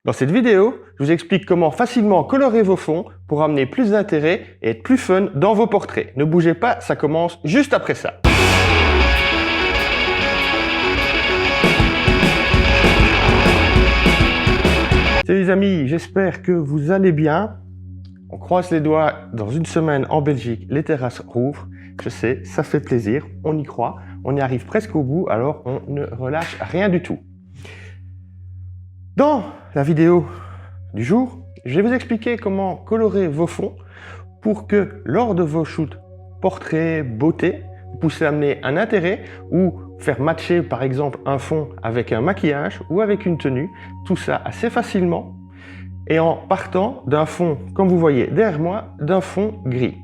Dans cette vidéo, je vous explique comment facilement colorer vos fonds pour amener plus d'intérêt et être plus fun dans vos portraits. Ne bougez pas, ça commence juste après ça. Salut les amis, j'espère que vous allez bien. On croise les doigts, dans une semaine en Belgique, les terrasses rouvrent. Je sais, ça fait plaisir, on y croit, on y arrive presque au bout, alors on ne relâche rien du tout. Dans la vidéo du jour, je vais vous expliquer comment colorer vos fonds pour que lors de vos shoots portraits, beauté, vous puissiez amener un intérêt ou faire matcher par exemple un fond avec un maquillage ou avec une tenue, tout ça assez facilement et en partant d'un fond, comme vous voyez derrière moi, d'un fond gris.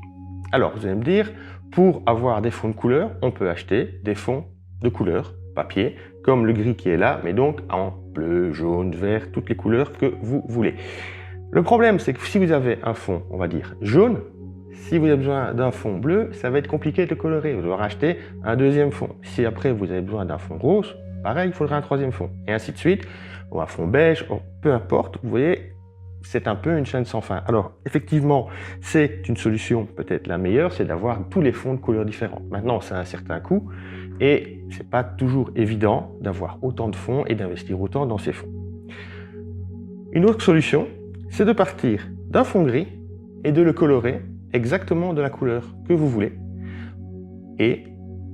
Alors vous allez me dire, pour avoir des fonds de couleur, on peut acheter des fonds de couleur papier, comme le gris qui est là, mais donc en bleu, jaune, vert, toutes les couleurs que vous voulez. Le problème, c'est que si vous avez un fond, on va dire jaune, si vous avez besoin d'un fond bleu, ça va être compliqué de le colorer. Vous devrez acheter un deuxième fond. Si après vous avez besoin d'un fond rose, pareil, il faudra un troisième fond. Et ainsi de suite, ou un fond beige, peu importe, vous voyez, c'est un peu une chaîne sans fin. Alors, effectivement, c'est une solution peut-être la meilleure, c'est d'avoir tous les fonds de couleurs différentes. Maintenant, ça a un certain coût et c'est pas toujours évident d'avoir autant de fonds et d'investir autant dans ces fonds. Une autre solution, c'est de partir d'un fond gris et de le colorer exactement de la couleur que vous voulez. Et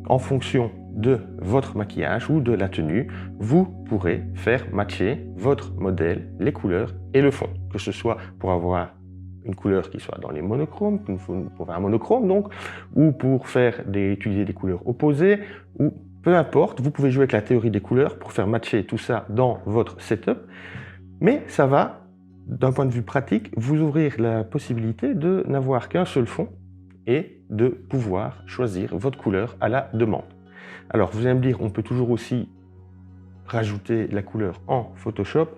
en fonction de votre maquillage ou de la tenue, vous pourrez faire matcher votre modèle, les couleurs et le fond. Que ce soit pour avoir une couleur qui soit dans les monochromes, pour un monochrome donc, ou pour utiliser des couleurs opposées, ou peu importe, vous pouvez jouer avec la théorie des couleurs pour faire matcher tout ça dans votre setup. Mais ça va, d'un point de vue pratique, vous ouvrir la possibilité de n'avoir qu'un seul fond et de pouvoir choisir votre couleur à la demande. Alors vous allez me dire, on peut toujours aussi rajouter la couleur en Photoshop.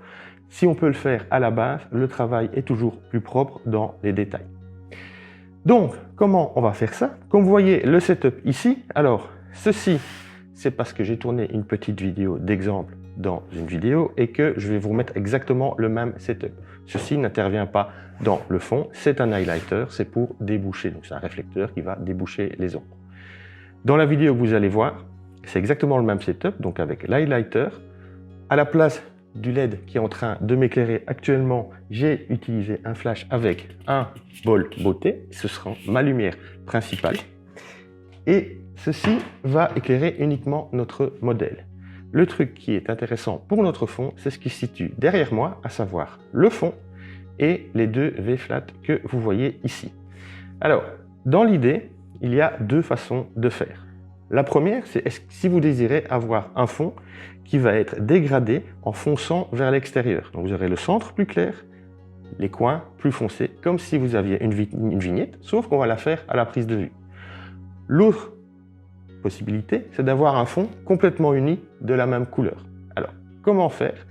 Si on peut le faire à la base, le travail est toujours plus propre dans les détails. Donc, comment on va faire ça? Comme vous voyez le setup ici, alors ceci, c'est parce que j'ai tourné une petite vidéo d'exemple dans une vidéo et que je vais vous remettre exactement le même setup. Ceci n'intervient pas dans le fond, c'est un highlighter, c'est pour déboucher, donc c'est un réflecteur qui va déboucher les ombres. Dans la vidéo que vous allez voir, c'est exactement le même setup, donc avec l'highlighter. À la place du LED qui est en train de m'éclairer actuellement, j'ai utilisé un flash avec un bol beauté, ce sera ma lumière principale. Et ceci va éclairer uniquement notre modèle. Le truc qui est intéressant pour notre fond, c'est ce qui se situe derrière moi, à savoir le fond et les deux V-flat que vous voyez ici. Alors, dans l'idée, il y a deux façons de faire. La première, c'est si vous désirez avoir un fond qui va être dégradé en fonçant vers l'extérieur. Donc vous aurez le centre plus clair, les coins plus foncés, comme si vous aviez une vignette, sauf qu'on va la faire à la prise de vue. L'autre possibilité, c'est d'avoir un fond complètement uni de la même couleur. Alors, comment faire?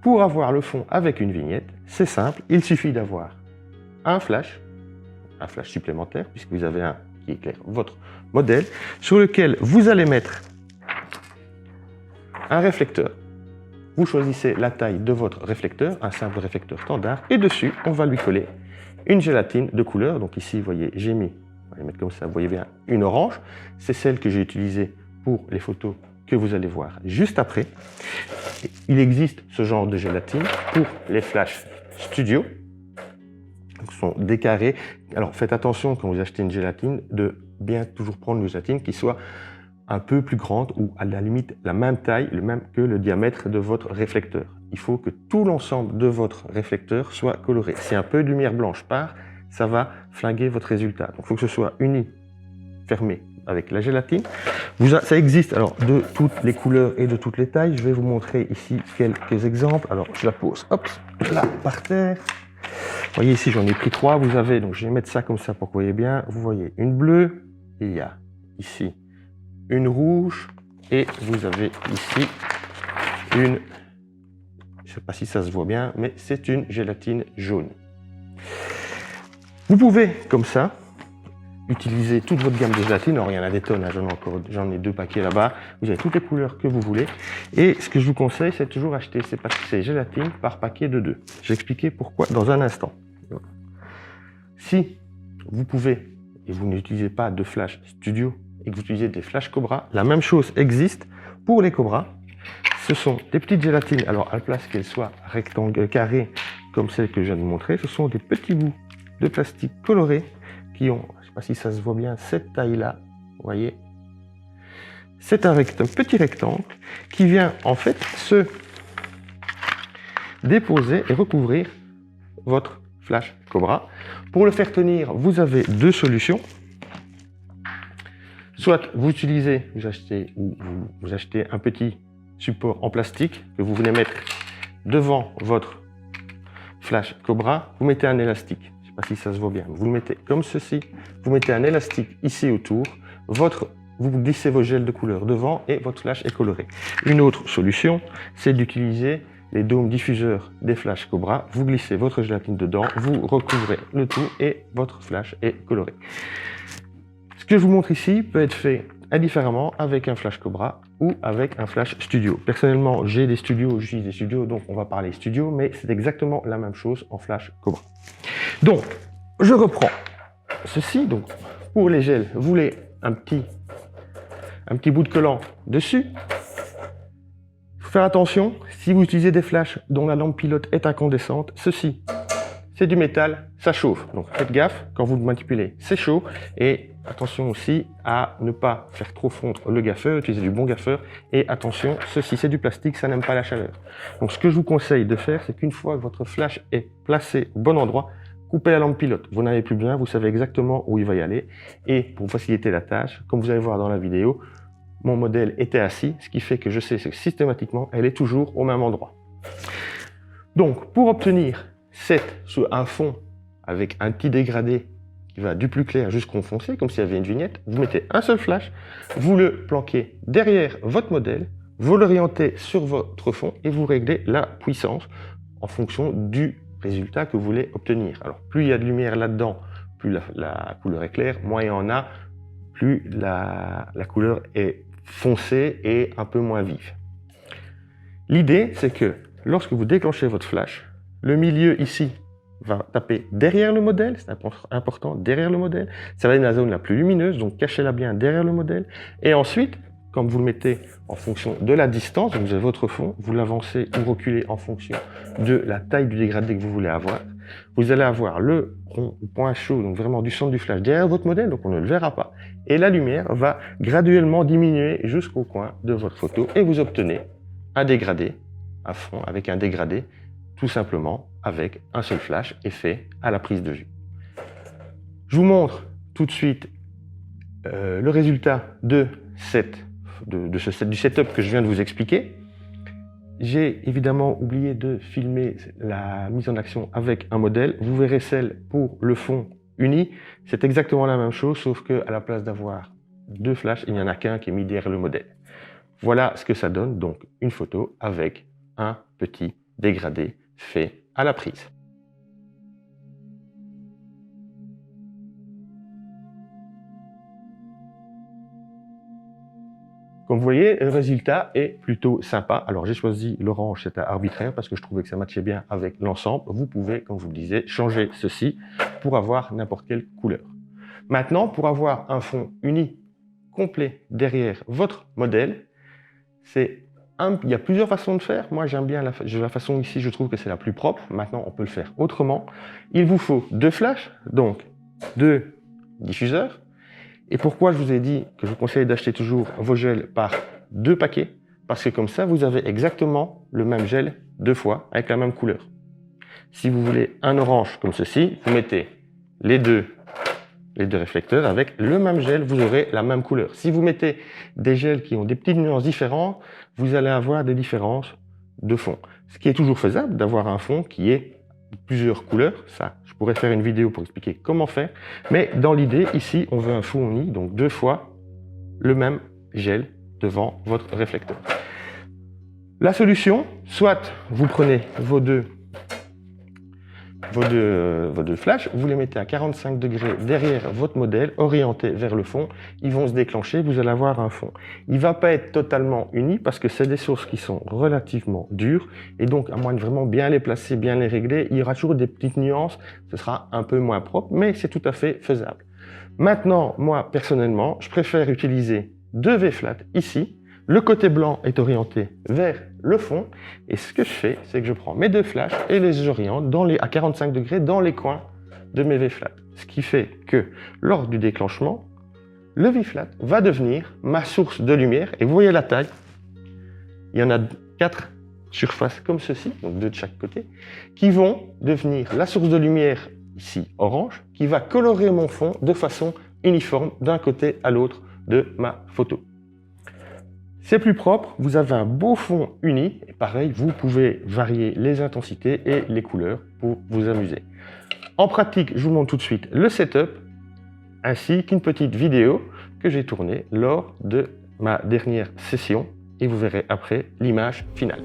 Pour avoir le fond avec une vignette, c'est simple, il suffit d'avoir un flash supplémentaire, puisque vous avez un qui éclaire votre modèle, sur lequel vous allez mettre un réflecteur. Vous choisissez la taille de votre réflecteur, un simple réflecteur standard, et dessus, on va lui coller une gélatine de couleur. Donc ici, vous voyez, j'ai mis, on va les mettre comme ça, vous voyez bien, une orange. C'est celle que j'ai utilisée pour les photos que vous allez voir juste après. Il existe ce genre de gélatine pour les flash studio. Ce sont des carrés. Alors faites attention quand vous achetez une gélatine de bien toujours prendre une gélatine qui soit un peu plus grande ou à la limite la même taille, le même que le diamètre de votre réflecteur. Il faut que tout l'ensemble de votre réflecteur soit coloré. Si un peu de lumière blanche part, ça va flinguer votre résultat. Donc il faut que ce soit uni, fermé avec la gélatine. Ça existe alors de toutes les couleurs et de toutes les tailles. Je vais vous montrer ici quelques exemples. Alors je la pose, hop, là par terre. Vous voyez ici, j'en ai pris 3. Vous avez, donc je vais mettre ça comme ça pour que vous voyez bien. Vous voyez une bleue, il y a ici une rouge et vous avez ici une, je ne sais pas si ça se voit bien, mais c'est une gélatine jaune. Vous pouvez, comme ça, utiliser toute votre gamme de gélatine. Alors, il y en a des tonnes, hein, j'en ai 2 paquets là-bas. Vous avez toutes les couleurs que vous voulez. Et ce que je vous conseille, c'est toujours acheter ces gélatines par paquet de 2. Je vais expliquer pourquoi dans un instant. Si vous pouvez, et vous n'utilisez pas de flash studio, et que vous utilisez des flash Cobra, la même chose existe pour les Cobra. Ce sont des petites gélatines. Alors, à la place qu'elles soient carrées, comme celle que je viens de vous montrer, ce sont des petits bouts de plastique colorés qui ont, je ne sais pas si ça se voit bien, cette taille-là, vous voyez. C'est un petit rectangle qui vient en fait se déposer et recouvrir votre flash Cobra. Pour le faire tenir, vous avez 2 solutions. Soit vous utilisez, vous achetez un petit support en plastique que vous venez mettre devant votre flash Cobra, vous mettez un élastique. Je ne sais pas si ça se voit bien. Vous le mettez comme ceci. Vous mettez un élastique ici autour. Vous glissez vos gels de couleur devant et votre flash est coloré. Une autre solution, c'est d'utiliser les dômes diffuseurs des flash Cobra. Vous glissez votre gélatine dedans, vous recouvrez le tout et votre flash est coloré. Ce que je vous montre ici peut être fait indifféremment avec un flash Cobra ou avec un flash studio. Personnellement, j'ai des studios, j'utilise des studios, donc on va parler studio, mais c'est exactement la même chose en flash Cobra. Donc, je reprends ceci. Donc, pour les gels, vous voulez un petit bout de collant dessus. Il faut faire attention, si vous utilisez des flashs dont la lampe pilote est incandescente, ceci, c'est du métal, ça chauffe. Donc faites gaffe, quand vous le manipulez, c'est chaud. Et attention aussi à ne pas faire trop fondre le gaffeur, utilisez du bon gaffeur. Et attention, ceci c'est du plastique, ça n'aime pas la chaleur. Donc ce que je vous conseille de faire, c'est qu'une fois que votre flash est placé au bon endroit, coupez la lampe pilote. Vous n'avez plus besoin, vous savez exactement où il va y aller. Et pour faciliter la tâche, comme vous allez voir dans la vidéo, mon modèle était assis, ce qui fait que je sais que systématiquement, elle est toujours au même endroit. Donc pour obtenir un fond avec un petit dégradé qui va du plus clair jusqu'au foncé, comme s'il y avait une vignette, vous mettez un seul flash, vous le planquez derrière votre modèle, vous l'orientez sur votre fond et vous réglez la puissance en fonction du résultat que vous voulez obtenir. Alors plus il y a de lumière là-dedans, plus la couleur est claire, moins il y en a, plus la couleur est foncée et un peu moins vive. L'idée, c'est que lorsque vous déclenchez votre flash, le milieu ici va taper derrière le modèle, c'est important, derrière le modèle. Ça va être la zone la plus lumineuse, donc cachez-la bien derrière le modèle. Et ensuite, comme vous le mettez en fonction de la distance, donc vous avez votre fond, vous l'avancez ou reculez en fonction de la taille du dégradé que vous voulez avoir. Vous allez avoir le rond point chaud, donc vraiment du centre du flash derrière votre modèle, donc on ne le verra pas. Et la lumière va graduellement diminuer jusqu'au coin de votre photo et vous obtenez un dégradé à fond avec un dégradé tout simplement avec un seul flash et fait à la prise de vue. Je vous montre tout de suite le résultat du setup que je viens de vous expliquer. J'ai évidemment oublié de filmer la mise en action avec un modèle. Vous verrez celle pour le fond uni. C'est exactement la même chose, sauf qu'à la place d'avoir 2 flashs, il n'y en a qu'un qui est mis derrière le modèle. Voilà ce que ça donne, donc une photo avec un petit dégradé fait à la prise. Comme vous voyez, le résultat est plutôt sympa. Alors j'ai choisi l'orange, c'était arbitraire parce que je trouvais que ça matchait bien avec l'ensemble. Vous pouvez, comme je vous le disais, changer ceci pour avoir n'importe quelle couleur. Maintenant, pour avoir un fond uni complet derrière votre modèle, il y a plusieurs façons de faire. Moi, j'aime bien la façon ici, je trouve que c'est la plus propre. Maintenant, on peut le faire autrement. Il vous faut 2 flashs, donc 2 diffuseurs. Et pourquoi je vous ai dit que je vous conseille d'acheter toujours vos gels par 2 paquets? Parce que comme ça, vous avez exactement le même gel 2 fois avec la même couleur. Si vous voulez un orange comme ceci, vous mettez les deux réflecteurs avec le même gel, vous aurez la même couleur. Si vous mettez des gels qui ont des petites nuances différentes, vous allez avoir des différences de fond. Ce qui est toujours faisable d'avoir un fond qui est plusieurs couleurs. Ça, je pourrais faire une vidéo pour expliquer comment faire. Mais dans l'idée, ici, on veut un fond uni, donc 2 fois le même gel devant votre réflecteur. La solution, soit vous prenez vos deux vos deux flashs, vous les mettez à 45 degrés derrière votre modèle, orienté vers le fond. Ils vont se déclencher, vous allez avoir un fond. Il ne va pas être totalement uni parce que c'est des sources qui sont relativement dures. Et donc, à moins de vraiment bien les placer, bien les régler, il y aura toujours des petites nuances. Ce sera un peu moins propre, mais c'est tout à fait faisable. Maintenant, moi, personnellement, je préfère utiliser deux V-flat ici. Le côté blanc est orienté vers le fond. Et ce que je fais, c'est que je prends mes deux flashs et les oriente à 45 degrés dans les coins de mes V-flat. Ce qui fait que, lors du déclenchement, le V-flat va devenir ma source de lumière. Et vous voyez la taille. Il y en a 4 surfaces comme ceci, donc 2 de chaque côté, qui vont devenir la source de lumière ici orange, qui va colorer mon fond de façon uniforme d'un côté à l'autre de ma photo. C'est plus propre, vous avez un beau fond uni, et pareil, vous pouvez varier les intensités et les couleurs pour vous amuser. En pratique, je vous montre tout de suite le setup, ainsi qu'une petite vidéo que j'ai tournée lors de ma dernière session, et vous verrez après l'image finale.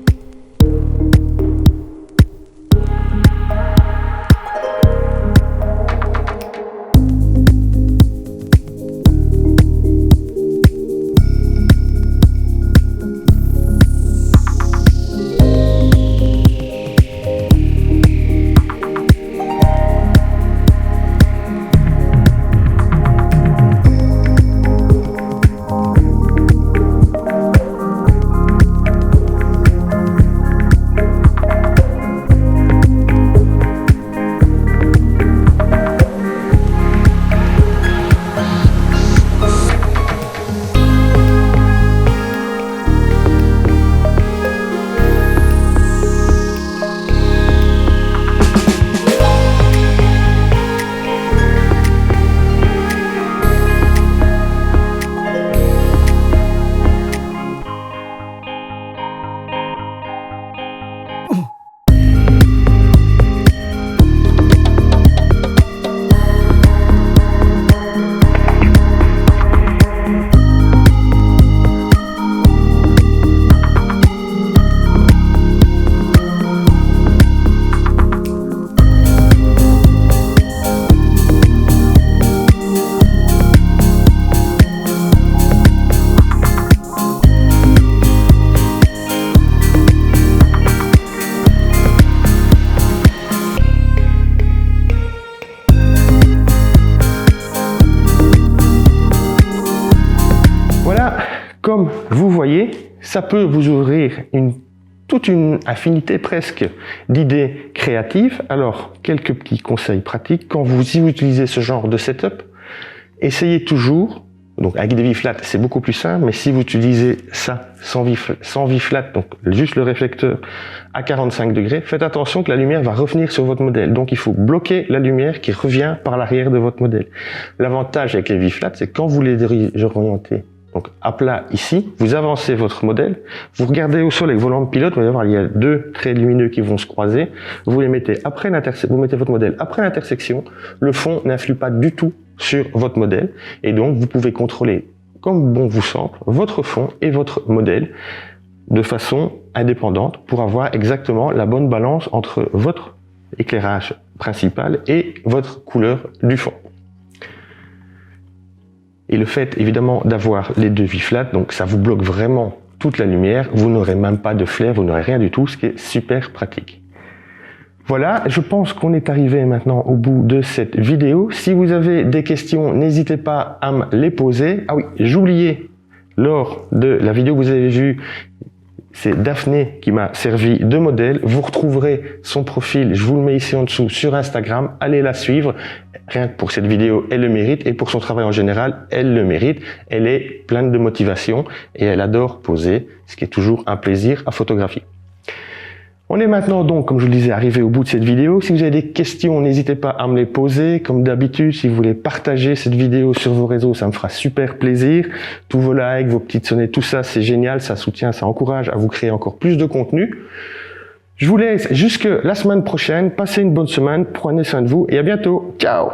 Comme vous voyez, ça peut vous ouvrir toute une infinité presque d'idées créatives. Alors, quelques petits conseils pratiques. Si vous utilisez ce genre de setup, essayez toujours, donc avec des V-flat, c'est beaucoup plus simple, mais si vous utilisez ça sans V-flat, donc juste le réflecteur à 45 degrés, faites attention que la lumière va revenir sur votre modèle. Donc, il faut bloquer la lumière qui revient par l'arrière de votre modèle. L'avantage avec les V-flat, c'est quand vous les orientez donc à plat ici, vous avancez votre modèle, vous regardez au sol avec vos lampes pilotes, vous allez voir, il y a deux traits lumineux qui vont se croiser, vous les mettez après vous mettez votre modèle après l'intersection, le fond n'influe pas du tout sur votre modèle, et donc vous pouvez contrôler, comme bon vous semble, votre fond et votre modèle de façon indépendante pour avoir exactement la bonne balance entre votre éclairage principal et votre couleur du fond. Et le fait, évidemment, d'avoir les deux V-flat, donc ça vous bloque vraiment toute la lumière. Vous n'aurez même pas de flair, vous n'aurez rien du tout, ce qui est super pratique. Voilà, je pense qu'on est arrivé maintenant au bout de cette vidéo. Si vous avez des questions, n'hésitez pas à me les poser. Ah oui, j'oubliais, lors de la vidéo que vous avez vue, c'est Daphné qui m'a servi de modèle. Vous retrouverez son profil, je vous le mets ici en dessous, sur Instagram. Allez la suivre. Rien que pour cette vidéo, elle le mérite. Et pour son travail en général, elle le mérite. Elle est pleine de motivation et elle adore poser, ce qui est toujours un plaisir à photographier. On est maintenant donc, comme je vous le disais, arrivé au bout de cette vidéo. Si vous avez des questions, n'hésitez pas à me les poser. Comme d'habitude, si vous voulez partager cette vidéo sur vos réseaux, ça me fera super plaisir. Tous vos likes, vos petites sonnettes, tout ça, c'est génial. Ça soutient, ça encourage à vous créer encore plus de contenu. Je vous laisse jusque la semaine prochaine. Passez une bonne semaine. Prenez soin de vous et à bientôt. Ciao!